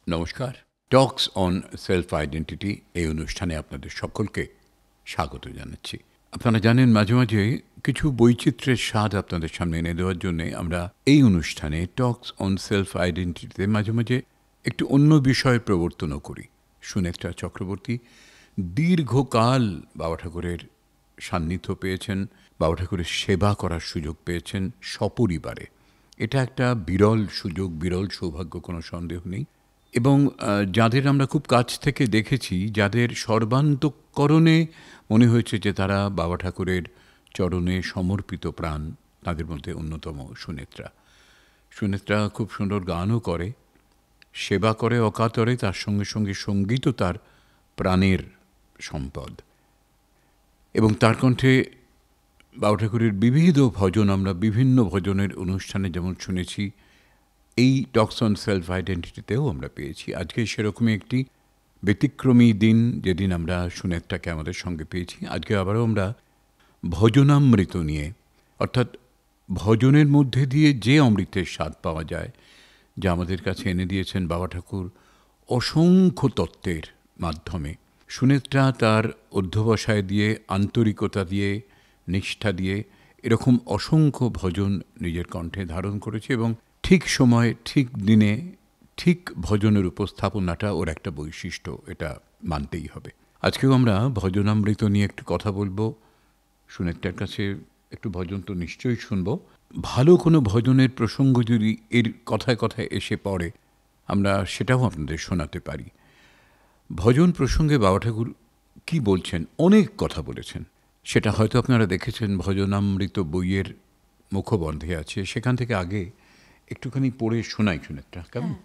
নমস্কার। টক্স on self identity এই অনুষ্ঠানে আপনাদের সকলকে স্বাগত জানাচ্ছি। আপনারা জানেন মাঝে মাঝে কিছু বৈচিত্র্যের স্বাদ আপনাদের সামনে এনে দেওয়ার জন্য আমরা এই অনুষ্ঠানে টক্স অন সেলফ আইডেন্টিটিতে মাঝে মাঝে একটু অন্য বিষয় প্রবর্তনও করি। সুনেত্রা চক্রবর্তী দীর্ঘকাল বাবা ঠাকুরের সান্নিধ্য পেয়েছেন, বাবা ঠাকুরের সেবা করার সুযোগ পেয়েছেন সপরিবারে। এটা একটা বিরল সুযোগ, বিরল সৌভাগ্য, কোনো সন্দেহ নেই। এবং যাদের আমরা খুব কাছ থেকে দেখেছি, যাদের সর্বান্তঃকরণে মনে হয়েছে যে তারা বাবা ঠাকুরের চরণে সমর্পিত প্রাণ, তাদের মধ্যে অন্যতম সুনেত্রা। সুনেত্রা খুব সুন্দর গানও করে, সেবা করে অকাতরে, তার সঙ্গে সঙ্গে সঙ্গীতও তার প্রাণের সম্পদ। এবং তার কণ্ঠে বাবা ঠাকুরের বিবিধ ভজন আমরা বিভিন্ন ভজনের অনুষ্ঠানে যেমন শুনেছি, এই টক্স অন সেলফ আইডেন্টিটিতেও আমরা পেয়েছি। আজকে সেরকমই একটি ব্যতিক্রমী দিন, যেদিন আমরা সুনেত্রাকে আমাদের সঙ্গে পেয়েছি। আজকে আবারও আমরা ভজনামৃত নিয়ে, অর্থাৎ ভজনের মধ্যে দিয়ে যে অমৃতের স্বাদ পাওয়া যায়, যা আমাদের কাছে এনে দিয়েছেন বাবা ঠাকুর অসংখ্য তত্ত্বের মাধ্যমে। সুনেত্রা তার অধ্যবসায় দিয়ে, আন্তরিকতা দিয়ে, নিষ্ঠা দিয়ে এরকম অসংখ্য ভজন নিজের কণ্ঠে ধারণ করেছে এবং ঠিক সময়ে, ঠিক দিনে, ঠিক ভজনের উপস্থাপনাটা ওর একটা বৈশিষ্ট্য, এটা মানতেই হবে। আজকেও আমরা ভজনামৃত নিয়ে একটু কথা বলবো। সুনেত্রার কাছে একটু ভজন তো নিশ্চয়ই শুনবো। ভালো কোনো ভজনের প্রসঙ্গ যদি এর কথায় কথায় এসে পড়ে, আমরা সেটাও আপনাদের শোনাতে পারি। ভজন প্রসঙ্গে বাবা ঠাকুর কী বলছেন, অনেক কথা বলেছেন। সেটা হয়তো আপনারা দেখেছেন, ভজনামৃত বইয়ের মুখবন্ধে আছে। সেখান থেকে আগে একটুখানি পড়ে শোনাই সুনেত্রা, কেমন?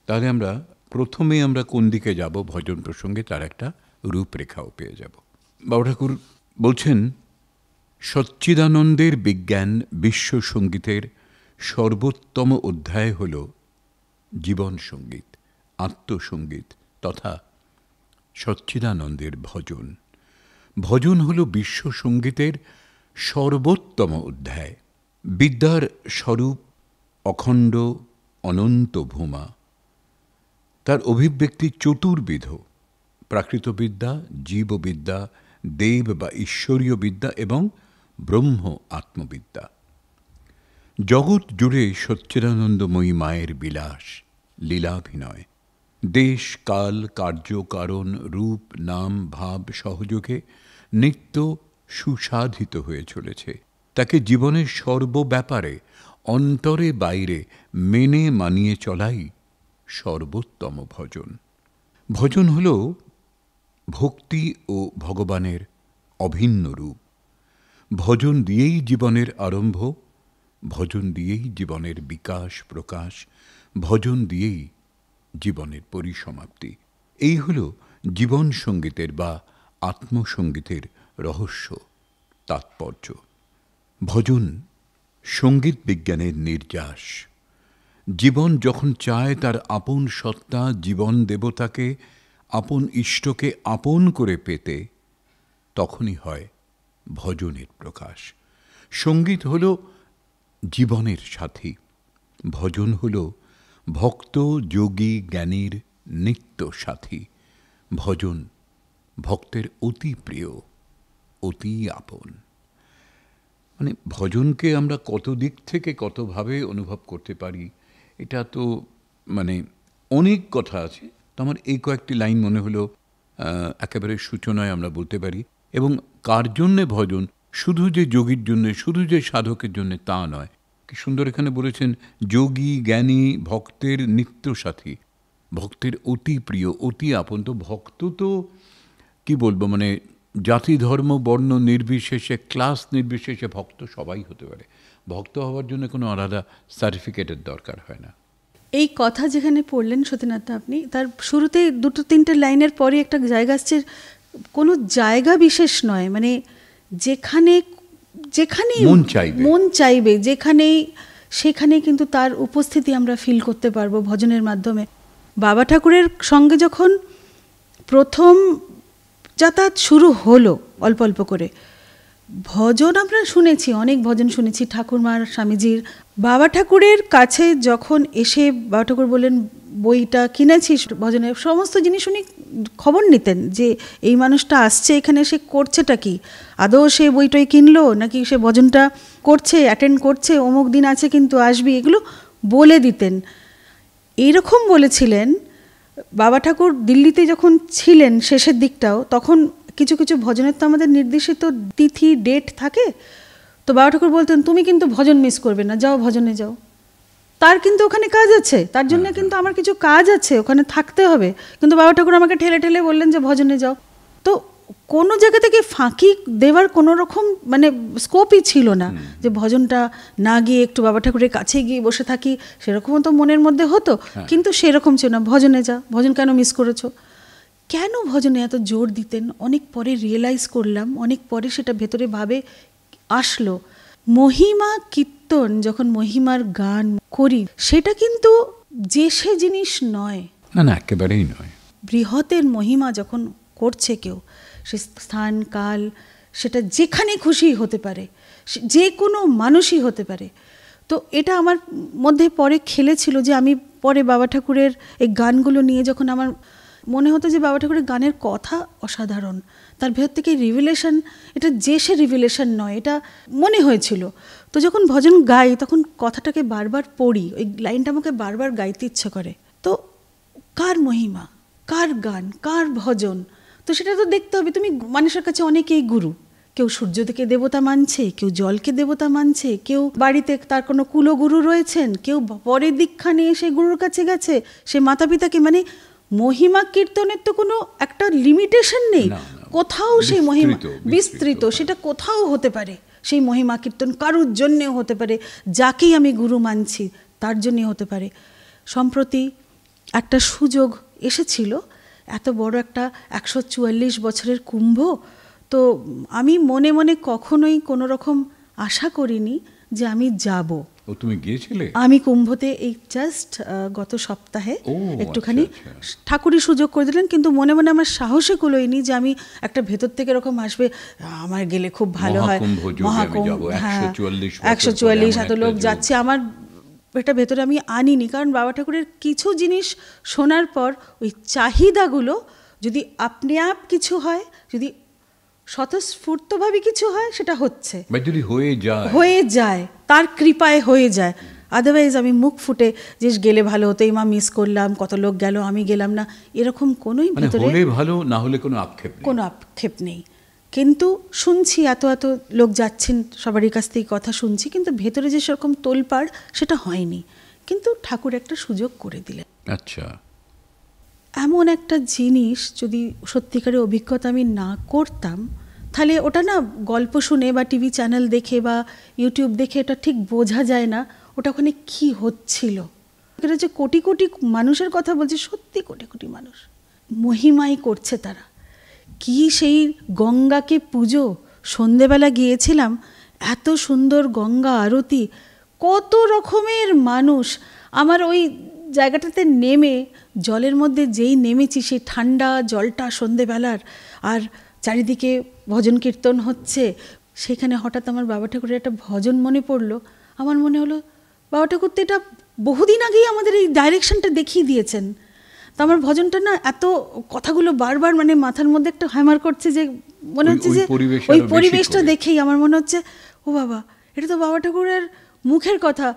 তাহলে আমরা প্রথমে আমরা কোন দিকে যাব ভজন প্রসঙ্গে, তার একটা রূপরেখাও পেয়ে যাব। বাবা ঠাকুর বলছেন, সচ্চিদানন্দের বিজ্ঞান বিশ্ব সঙ্গীতের সর্বোত্তম অধ্যায় হল জীবন সঙ্গীত, আত্মসঙ্গীত তথা সচ্চিদানন্দের ভজন। ভজন হল বিশ্ব সঙ্গীতের সর্বোত্তম অধ্যায়। বিদ্যার স্বরূপ অখণ্ড অনন্ত ভূমা। তার অভিব্যক্তি চতুর্বিধ: প্রাকৃতবিদ্যা, জীববিদ্যা, দেব বা ঈশ্বরীয় বিদ্যা এবং ব্রহ্ম আত্মবিদ্যা। জগৎ জুড়ে সচ্চিদানন্দময়ী মায়ের বিলাস, লীলাভিনয়। দেশ, কাল, কার্য, কারণ, রূপ, নাম, ভাব সহযোগে নিত্য সুসাধিত হয়ে চলেছে। তাকে জীবনের সর্বব্যাপারে, অন্তরে বাইরে মেনে মানিয়ে চলাই সর্বোত্তম ভজন। ভজন হল ভক্তি ও ভগবানের অভিন্ন রূপ। ভজন দিয়েই জীবনের আরম্ভ, ভজন দিয়েই জীবনের বিকাশ প্রকাশ, ভজন দিয়েই জীবনের পরিসমাপ্তি। এই হল জীবন সঙ্গীতের বা আত্মসঙ্গীতের রহস্য, তাৎপর্য। ভজন সঙ্গীত বিজ্ঞানের নির্যাস। জীবন যখন চায় তার আপন সত্তা, জীবন দেবতাকে, আপন ইষ্টকে আপন করে পেতে, তখনই হয় ভজনের প্রকাশ। সঙ্গীত হল জীবনের সাথী, ভজন হল ভক্ত যোগী জ্ঞানীর নিত্য সাথী। ভজন ভক্তের অতি প্রিয়, অতি আপন। মানে ভজনকে আমরা কত দিক থেকে কতভাবে অনুভব করতে পারি, এটা তো মানে অনেক কথা আছে। তো আমার এই কয়েকটি লাইন মনে হলো একেবারে সূচনায় আমরা বলতে পারি। এবং কার জন্যে ভজন, শুধু যে যোগীর জন্যে, শুধু যে সাধকের জন্যে তা নয়। কি সুন্দর এখানে বলেছেন, যোগী জ্ঞানী ভক্তের নিত্য সাথী, ভক্তের অতি প্রিয়, অতি আপন। তো ভক্ত তো কি বলবো, মানে জাতি ধর্ম বর্ণ নির্বিশেষে, ক্লাস নির্বিশেষে ভক্ত সবাই হতে পারে। ভক্ত হওয়ার জন্য কোনো আলাদা সার্টিফিকেটের দরকার হয় না। এই কথা যেখানে পড়লেন সতীনাথ, আপনি তার শুরুতে দুটো তিনটে লাইনের পরে একটা জায়গা আসছে, কোনো জায়গা বিশেষ নয়, মানে যেখানে যেখানে মন চাইবে, যেখানেই সেখানেই কিন্তু তার উপস্থিতি আমরা ফিল করতে পারবো ভজনের মাধ্যমে। বাবা ঠাকুরের সঙ্গে যখন প্রথম যাতায়াত শুরু হলো অল্প অল্প করে, ভজন আমরা শুনেছি, অনেক ভজন শুনেছি ঠাকুরমার, স্বামীজির। বাবা ঠাকুরের কাছে যখন এসে বাবা ঠাকুর বললেন বইটা কিনেছি ভজনের সমস্ত জিনিস উনি খবর নিতেন যে এই মানুষটা আসছে এখানে, সে করছেটা কি, আদৌ সে বইটাই কিনলো নাকি সে ভজনটা করছে, অ্যাটেন্ড করছে, অমুক দিন আছে কিন্তু আসবি, এগুলো বলে দিতেন। এইরকম বলেছিলেন বাবা ঠাকুর দিল্লিতে যখন ছিলেন শেষের দিকটাও, তখন কিছু কিছু ভজনের তো আমাদের নির্দেশিত তিথি ডেট থাকে, তো বাবা ঠাকুর বলতেন তুমি কিন্তু ভজন মিস করবে না, যাও ভজনে যাও, তার কিন্তু ওখানে কাজ আছে, তার জন্য কিন্তু আমার কিছু কাজ আছে, ওখানে থাকতে হবে, কিন্তু বাবা ঠাকুর আমাকে ঠেলে ঠেলে বললেন যে ভজনে যাও। তো কোনো জায়গা থেকে ফাঁকি দেওয়ার কোনো রকম মানে স্কোপই ছিল না, যে ভজনটা না গিয়ে একটু বাবা ঠাকুরের কাছে গিয়ে বসে থাকি, সেরকমও তো মনের মধ্যে হতো, কিন্তু সেরকম ছিল না, ভজনে যা, ভজন কেন মিস করেছো। কেন ভজনে এত জোর দিতেন অনেক পরে রিয়েলাইজ করলাম, অনেক পরে সেটা ভেতরে ভাবে আসলো। মহিমা কীর্তন যখন মহিমার গান করি সেটা কিন্তু যে সে জিনিস নয়, না না একেবারেই নয়। বৃহতের মহিমা যখন করছে কেউ, সে স্থান কাল সেটা যেখানে খুশি হতে পারে, যে কোনো মানুষই হতে পারে। তো এটা আমার মধ্যে পরে খেলেছিল যে আমি পরে বাবা ঠাকুরের এই গানগুলো নিয়ে যখন আমার মনে হতো যে বাবা ঠাকুরের গানের কথা অসাধারণ, তার ভেতর থেকে রিভিলেশন, এটা যে সে রিভিলেশন নয়, এটা মনে হয়েছিল। তো যখন ভজন গাই তখন কথাটাকে বারবার পড়ি, ওই লাইনটা আমাকে বারবার গাইতে ইচ্ছে করে। তো কার মহিমা, কার গান, কার ভজন, তো সেটা তো দেখতে হবে। তুমি মানুষের কাছে অনেকেই গুরু, কেউ সূর্যকে দেবতা মানছে, কেউ জলকে দেবতা মানছে, কেউ বাড়িতে তার কোনো কুলগুরু রয়েছেন, কেউ পরে দীক্ষা নিয়ে সেই গুরুর কাছে গেছে, সে মাতা পিতাকে, মানে মহিমা কীর্তনের তো কোনো একটা লিমিটেশন নেই, কোথাও সেই মহিমা বিস্তৃত, সেটা কোথাও হতে পারে। সেই মহিমা কীর্তন কারুর জন্যেও হতে পারে, যাকেই আমি গুরু মানছি তার জন্যে হতে পারে। সম্প্রতি একটা সুযোগ এসেছিল, এত বড় একটা 144 বছরের কুম্ভ, তো আমি মনে মনে কখনোই কোনো রকম আশা করিনি যে আমি যাব। ও তুমি গিয়েছিলে? আমি কুম্ভতে এই জাস্ট গত সপ্তাহে একটুখানি ঠাকুরই সুযোগ করে দিলেন, কিন্তু মনে মনে আমার সাহসে কুলোয়নি যে আমি একটা ভেতর থেকে এরকম আসবে আমার গেলে খুব ভালো হয়, মহাকুম্ভ, হ্যাঁ 144 এত লোক যাচ্ছে, আমার এটা ভেতরে আমি আনিনি। কারণ বাবা ঠাকুরের কিছু জিনিস শোনার পর ওই চাহিদাগুলো যদি আপনি আপ কিছু হয়, যদি স্বতঃস্ফূর্তভাবে কিছু হয়, সেটা হচ্ছে, যদি হয়ে যায় তার কৃপায় হয়ে যায়। আদারওয়াইজ আমি মুখ ফুটে যে গেলে ভালো হতো, এই মা মিস করলাম, কত লোক গেল আমি গেলাম না, এরকম কোনোই ভিতরে হলে ভালো, না হলে কোনো আক্ষেপ নেই। কিন্তু শুনছি এত এত লোক যাচ্ছেন, সবারই কাছ থেকে কথা শুনছি, কিন্তু ভেতরে যে সেরকম তোলপাড় সেটা হয়নি। কিন্তু ঠাকুর একটা সুযোগ করে দিলেন। আচ্ছা, এমন একটা জিনিস যদি সত্যিকারের অভিজ্ঞতা আমি না করতাম, তাহলে ওটা না গল্প শুনে বা টিভি চ্যানেল দেখে বা ইউটিউব দেখে এটা ঠিক বোঝা যায় না ওটা ওখানে কী হচ্ছিল। এটা যে কোটি কোটি মানুষের কথা বলছি, সত্যি কোটি কোটি মানুষ মহিমাই করছে তারা। কি সেই গঙ্গাকে পুজো, সন্ধেবেলা গিয়েছিলাম, এত সুন্দর গঙ্গা আরতি, কত রকমের মানুষ। আমার ওই জায়গাটাতে নেমে জলের মধ্যে যেই নেমেছি, সেই ঠান্ডা জলটা সন্ধেবেলার, আর চারিদিকে ভজন কীর্তন হচ্ছে, সেখানে হঠাৎ আমার বাবা ঠাকুরের একটা ভজন মনে পড়লো। আমার মনে হলো বাবা ঠাকুর তো এটা বহুদিন আগেই আমাদের এই ডাইরেকশনটা দেখিয়ে দিয়েছেন। তো আমার ভজনটা না এত কথাগুলো বারবার মানে মাথার মধ্যে একটা হ্যামার করছে, যে মনে হচ্ছে যে ওই পরিবেশটা দেখেই আমার মনে হচ্ছে ও বাবা, এটা তো বাবা ঠাকুরের মুখের কথা।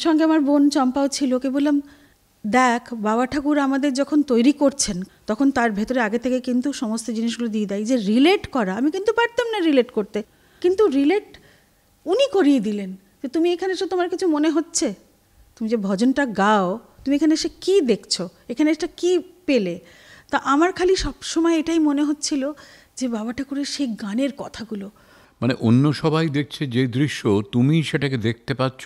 সঙ্গে আমার বোন চম্পাও ছিল, ওকে বললাম দেখ বাবা ঠাকুর আমাদের যখন তৈরি করছেন তখন তার ভেতরে আগে থেকে কিন্তু সমস্ত জিনিসগুলো দিয়ে দেয়, যে রিলেট করা। আমি কিন্তু পারতাম না রিলেট করতে, কিন্তু রিলেট উনি করিয়ে দিলেন, যে তুমি এখানে এসে তোমার কিছু মনে হচ্ছে, তুমি যে ভজনটা গাও তুমি এখানে এসে কী দেখছো, এখানে এটা কী পেলে। তা আমার খালি সবসময় এটাই মনে হচ্ছিল যে বাবা ঠাকুরের সেই গানের কথাগুলো, মানে অন্য সবাই দেখছে যে দৃশ্য, তুমি সেটাকে দেখতে পাচ্ছ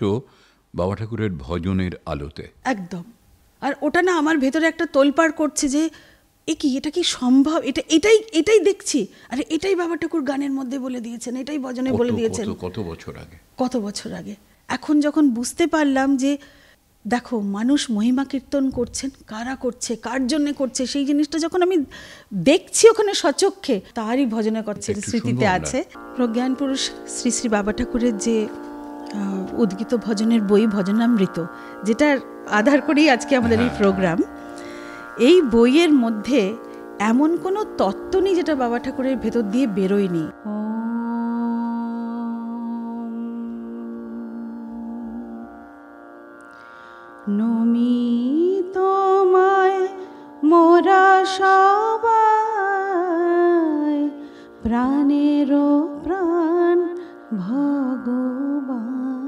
বাবা ঠাকুরের ভজনের আলোতে একদম। আর ওটা না আমার ভেতরে একটা তোলপাড় করছে যে এটা কি সম্ভব, এটাই দেখছি, আরে এটাই বাবা ঠাকুর গানের মধ্যে বলে দিয়েছেন, এটাই ভজনে বলে দিয়েছেন কত বছর আগে। এখন যখন বুঝতে পারলাম যে দেখো মানুষ মহিমা কীর্তন করছেন, কারা করছে, কার জন্য করছে, সেই জিনিসটা যখন আমি দেখছি ওখানে সচক্ষে, তারই ভজনে করছে। স্মৃতিতে আছে প্রজ্ঞান পুরুষ শ্রী শ্রী বাবা ঠাকুরের যে উদ্গীত ভজনের বই ভজনামৃত, যেটার আধার করেই আজকে আমাদের এই প্রোগ্রাম। এই বইয়ের মধ্যে এমন কোনো তত্ত্ব নেই যেটা বাবা ঠাকুরের ভেতর দিয়ে বেরোয়নি। নমি তোমায় মোরা সবাই, প্রাণেরও প্রাণ ভগবান,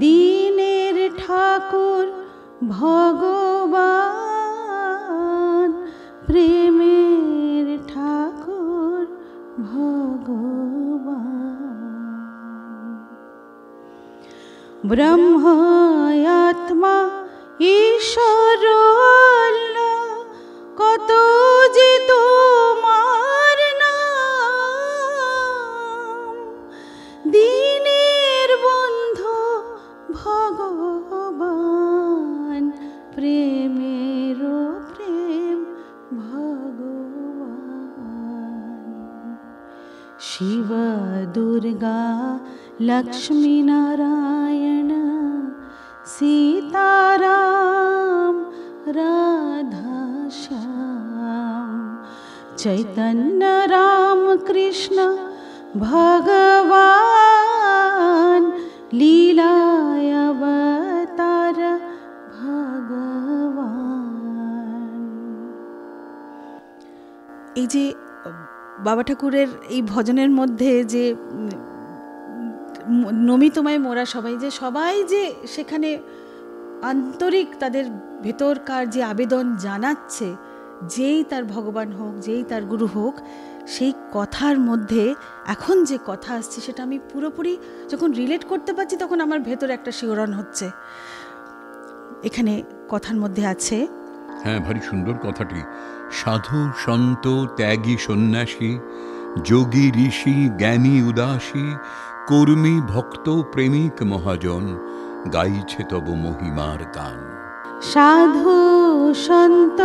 দিনের ঠাকুর ভগবান, প্রেমের ঠাকুর ভগবান। ব্রহ্ম আত্মা ঈশ্বর কত যে তোমার নাম, দিনের বন্ধু ভগবান, প্রেমের প্রেম ভগবান। শিব দুর্গা লক্ষ্মী নারায়ণ সীতারাম রাধা শ্যাম, চৈতন্য রাম কৃষ্ণ ভগবান, লীলায় অবতার ভগবান। এই যে বাবা ঠাকুরের এই ভজনের মধ্যে যে নমি তোমায় মোরা সবাই, যে সবাই যে সেখানে আন্তরিক তাদের ভেতরকার যে আবেদন জানাচ্ছে, যেই তার ভগবান হোক, যেই তার গুরু হোক, সেই কথার মধ্যে এখন যে কথা আসছে সেটা আমি পুরোপুরি যখন রিলেট করতে পারছি তখন আমার ভেতরে একটা শিহরণ হচ্ছে। এখানে কথার মধ্যে আছে, হ্যাঁ, ভারী সুন্দর কথাটি। সাধু সন্ত ত্যাগী সন্ন্যাসী, যোগী ঋষি জ্ঞানী উদাসী, কর্মী ভক্ত প্রেমিক মহাজন, গাইছে তব মহিমার গান। সাধু সন্ত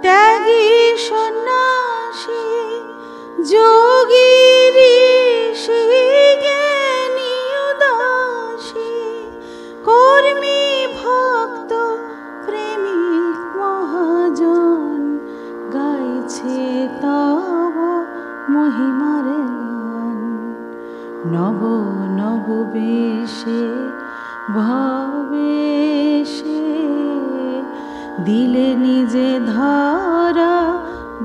ত্যাগী সন্ন্যাসী, যোগী ঋষি জ্ঞানী উদাসী, কর্মী ভক্ত প্রেমিক মহাজন, গাইছে তব মহিমার গান। নব নব বেশে ভবেশে, দিলে নিজে ধরা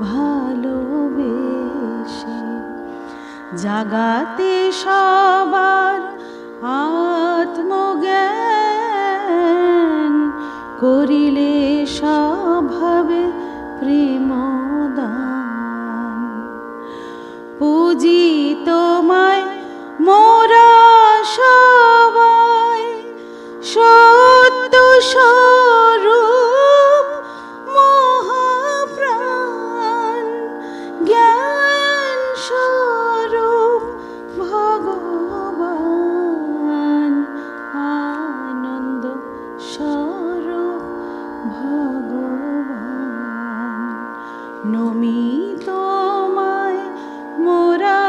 ভালোবেসে, জাগাতে সবার আত্মজ্ঞান, করিলে স্বভাবে প্রেমদান। পুজি তোমায় মোরা সবাই, সত্য স্বরূপ মহাপ্রাণ, জ্ঞান স্বরূপ ভগবান, আনন্দ স্বরূপ ভগবান। নমি তোমায় মোরা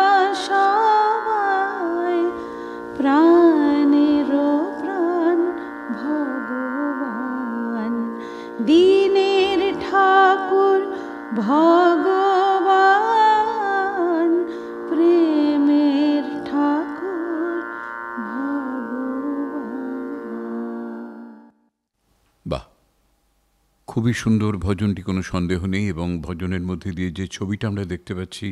সবাই, প্রাণের প্রাণ ভগবান, দিনের ঠাকুর ভগবান, প্রেমের ঠাকুর ভগবান। বাহ, খুবই সুন্দর ভজনটি, কোনো সন্দেহ নেই। এবং ভজনের মধ্যে দিয়ে যে ছবিটা আমরা দেখতে পাচ্ছি,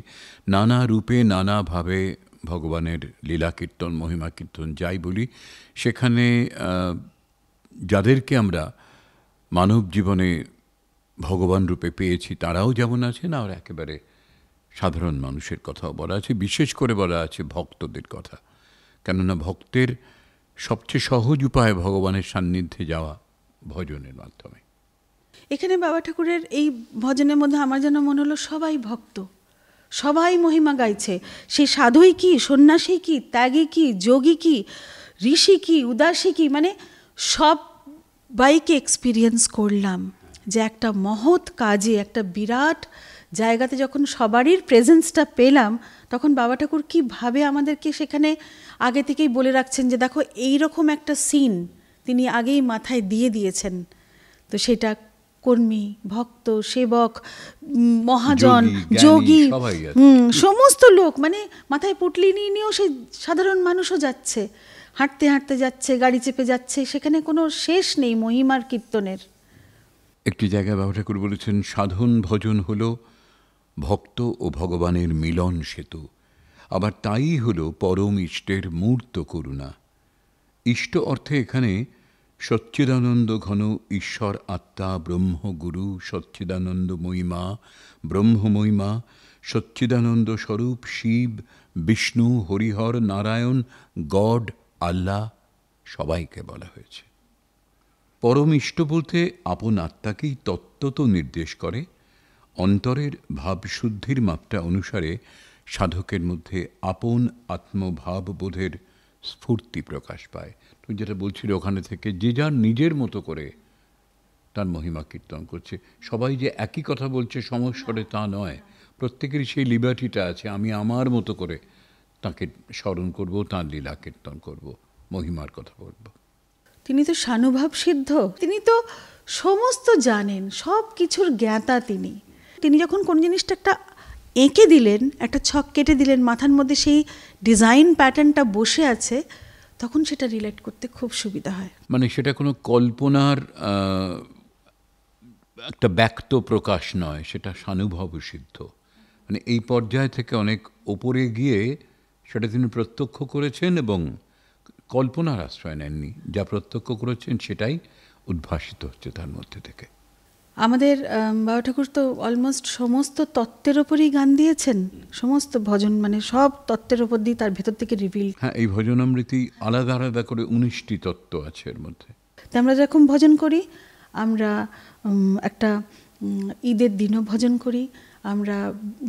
নানা রূপে নানাভাবে ভগবানের লীলা কীর্তন, মহিমা কীর্তন যাই বলি, সেখানে যাদেরকে আমরা মানব জীবনে ভগবান রূপে পেয়েছি তারাও যেমন আছেন, আর একেবারে সাধারণ মানুষের কথাও বলা আছে, বিশেষ করে বলা আছে ভক্তদের কথা। কেননা ভক্তের সবচেয়ে সহজ উপায় ভগবানের সান্নিধ্যে যাওয়া ভজনের মাধ্যমে। এখানে বাবা ঠাকুরের এই ভজনের মধ্যে আমার যেন মনে হলো সবাই ভক্ত, সবাই মহিমা গাইছে। সে সাধুই কি, সন্ন্যাসী কি, ত্যাগী কি, যোগী কি, ঋষি কি, উদাসী কি, মানে সবাইকে এক্সপিরিয়েন্স করলাম যে একটা মহৎ কাজে, একটা বিরাট জায়গাতে যখন সবারই প্রেজেন্সটা পেলাম, তখন বাবা ঠাকুর কীভাবে আমাদেরকে সেখানে আগে থেকেই বলে রাখছেন যে দেখো এইরকম একটা সিন তিনি আগেই মাথায় দিয়ে দিয়েছেন। তো সেটা কর্মী, ভক্ত, সেবক, মহাজন, যোগী, সমস্ত লোক, মানে মাথায় পুটলি নিয়েও সেই সাধারণ মানুষও যাচ্ছে, হাঁটতে হাঁটতে যাচ্ছে, গাড়ি চেপে যাচ্ছে, সেখানে কোনো শেষ নেই মহিমার কীর্তনের। একটি জায়গায় বাবা ঠাকুর বলেছেন, সাধন ভজন হলো ভক্ত ও ভগবানের মিলন সেতু, আবার তাই হলো পরম ইষ্টের মূর্ত করুণা। ইষ্ট অর্থে এখানে সচ্চিদানন্দ ঘন ঈশ্বর আত্মা, ব্রহ্মগুরু, সচ্চিদানন্দ মহিমা, ব্রহ্মমহিমা, সচ্চিদানন্দ স্বরূপ শিব, বিষ্ণু, হরিহর, নারায়ণ, গড, আল্লাহ সবাইকে বলা হয়েছে। পরম ইষ্ট বলতে আপন আত্মাকেই তত্ত্বত নির্দেশ করে। অন্তরের ভাবশুদ্ধির মাত্রা অনুসারে সাধকের মধ্যে আপন আত্মভাববোধের স্ফূর্তি প্রকাশ পায়। তুমি যেটা বলছিল, ওখানে থেকে যে যার নিজের মতো করে তার মহিমা কীর্তন করছে। সবাই যে একই কথা বলছে সমস্বরে তা নয়, প্রত্যেকেরই সেই লিবার্টিটা আছে, আমি আমার মতো করে তাকে স্মরণ করব, তাঁর লীলা কীর্তন করব, মহিমার কথা বলব। তিনি তো সানুভাব সিদ্ধ, তিনি তো সমস্ত জানেন, সব কিছুর জ্ঞাতা তিনি। তিনি যখন কোন জিনিসটা একটা এঁকে দিলেন, একটা ছক কেটে দিলেন, মাথার মধ্যে সেই ডিজাইন প্যাটার্নটা বসে আছে, তখন সেটা রিলেট করতে খুব সুবিধা হয়। মানে সেটা কোনো কল্পনার একটা ব্যক্ত প্রকাশ নয়, সেটা সানুভব সিদ্ধ। মানে এই পর্যায় থেকে অনেক ওপরে গিয়ে সেটা তিনি প্রত্যক্ষ করেছেন এবং কল্পনার আশ্রয় নেননি। যা প্রত্যক্ষ করেছেন সেটাই উদ্ভাসিত হচ্ছে তার মধ্যে থেকে। আমাদের বাবা ঠাকুর তো অলমোস্ট সমস্ত তত্ত্বের ওপরই গান দিয়েছেন, সমস্ত ভজন, মানে সব তত্ত্বের ওপর দিয়ে তার ভেতর থেকে রিভিল। হ্যাঁ, এই ভজনামৃতি আলাদা আলাদা করে 19টি তত্ত্ব আছে এর মধ্যে। তো আমরা যখন ভজন করি, আমরা একটা ঈদের দিনও ভজন করি, আমরা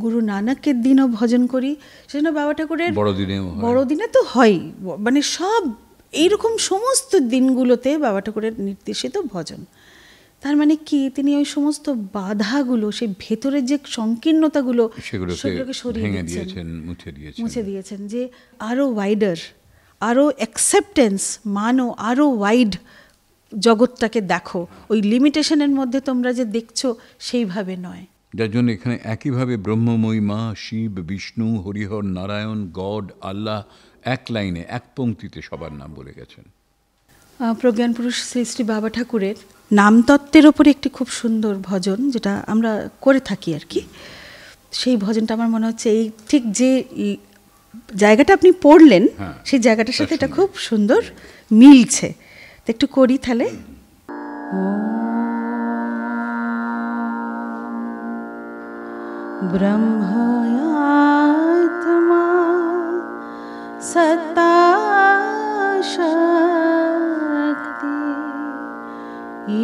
গুরু নানকের দিনও ভজন করি, সেজন্য বাবা ঠাকুরের বড়দিনে তো হয়, মানে সব এইরকম সমস্ত দিনগুলোতে বাবা ঠাকুরের নির্দেশিত ভজন। তার মানে কি, তিনি ওই সমস্ত বাধাগুলো, সেই ভেতরের যে সংকীর্ণতাগুলো, সেগুলোকে সরিয়ে দিয়েছেন, মুছে দিয়েছেন, যে আরও ওয়াইডার, আরও অ্যাকসেপ্টেন্স মানো, আরও ওয়াইড জগৎটাকে দেখো, ওই লিমিটেশনের মধ্যে তোমরা যে দেখছো সেইভাবে নয়। যার জন্য এখানে একইভাবে ব্রহ্মময়ী মা, শিব, বিষ্ণু, হরিহর, নারায়ণ, গড, আল্লাহ এক লাইনে, এক পংক্তিতে সবার নাম বলে গেছেন। প্রজ্ঞান পুরুষ শ্রী শ্রী বাবা ঠাকুরের নামতত্ত্বের ওপরে একটি খুব সুন্দর ভজন, যেটা আমরা করে থাকি আর কি। সেই ভজনটা আমার মনে হচ্ছে এই ঠিক যে জায়গাটা আপনি পড়লেন, সেই জায়গাটার সাথে এটা খুব সুন্দর মিলছে। তো একটু করি তাহলে। ব্রহ্মাত্মা সত্তা শক্তি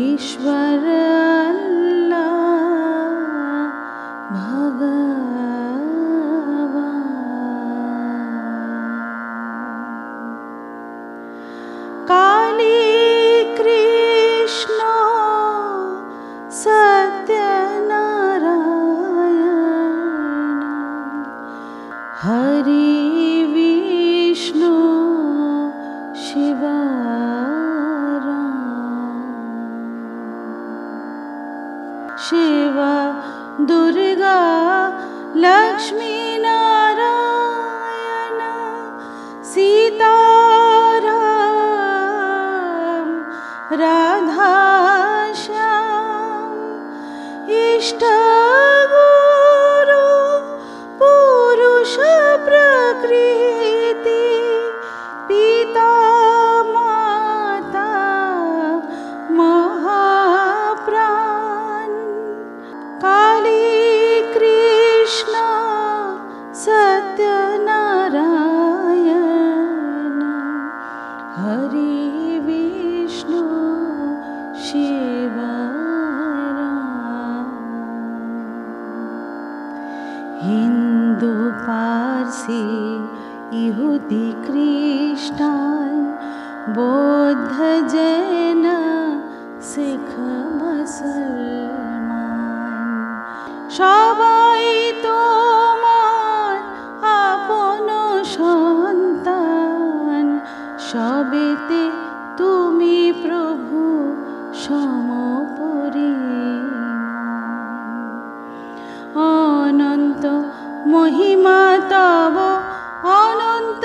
ईश्वर अल्लाह भगवान काली कृष्ण सत्यनारायण हरि विष्णु शिवा शिवा दुर्गा लक्ष्मी नारायण सीताराम राधा श्याम इष्ट गुरु पुरुष प्रकृति पिता माता महाप्राण काली कृष्ण सत्यनारायण हरि विष्णु शिवा हिंदू पारसी यहूदी ख्रिस्टान बौद्ध जैन सिख मुसलमान সবাই সম পরিমাণ। অনন্ত মহিমা তব অনন্ত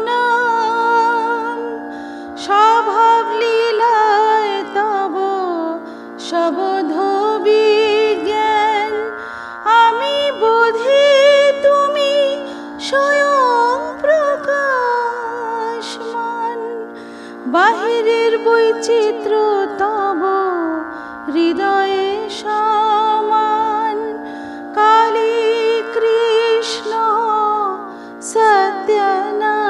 নাম, স্বভাব লীলায় তব শবধ বিজ্ঞান। আমি বোধে তুমি স্বয়ং প্রকাশমান, বাহিরের বৈচিত্র্য তব হৃদয়ে সমান। কালী কৃষ্ণ সত্যনারায়ণ,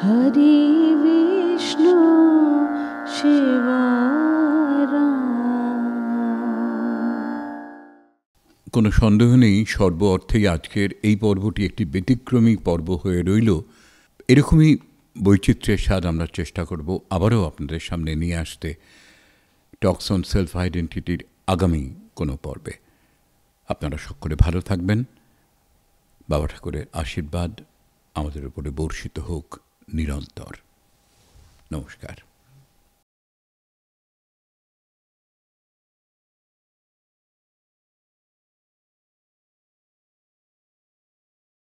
হরি বিষ্ণু শিবরাম। কোনো সন্দেহ নেই সর্ব অর্থেই আজকের এই পর্বটি একটি ব্যতিক্রমী পর্ব হয়ে রইল। এরকমই বৈচিত্র্যের স্বাদ আমরা চেষ্টা করব আবারও আপনাদের সামনে নিয়ে আসতে টক্স অন সেলফ আইডেন্টিটির আগামী কোনো পর্বে। আপনারা সকলে ভালো থাকবেন। বাবা ঠাকুরের আশীর্বাদ আমাদের উপরে বর্ষিত হোক নিরন্তর। নমস্কার।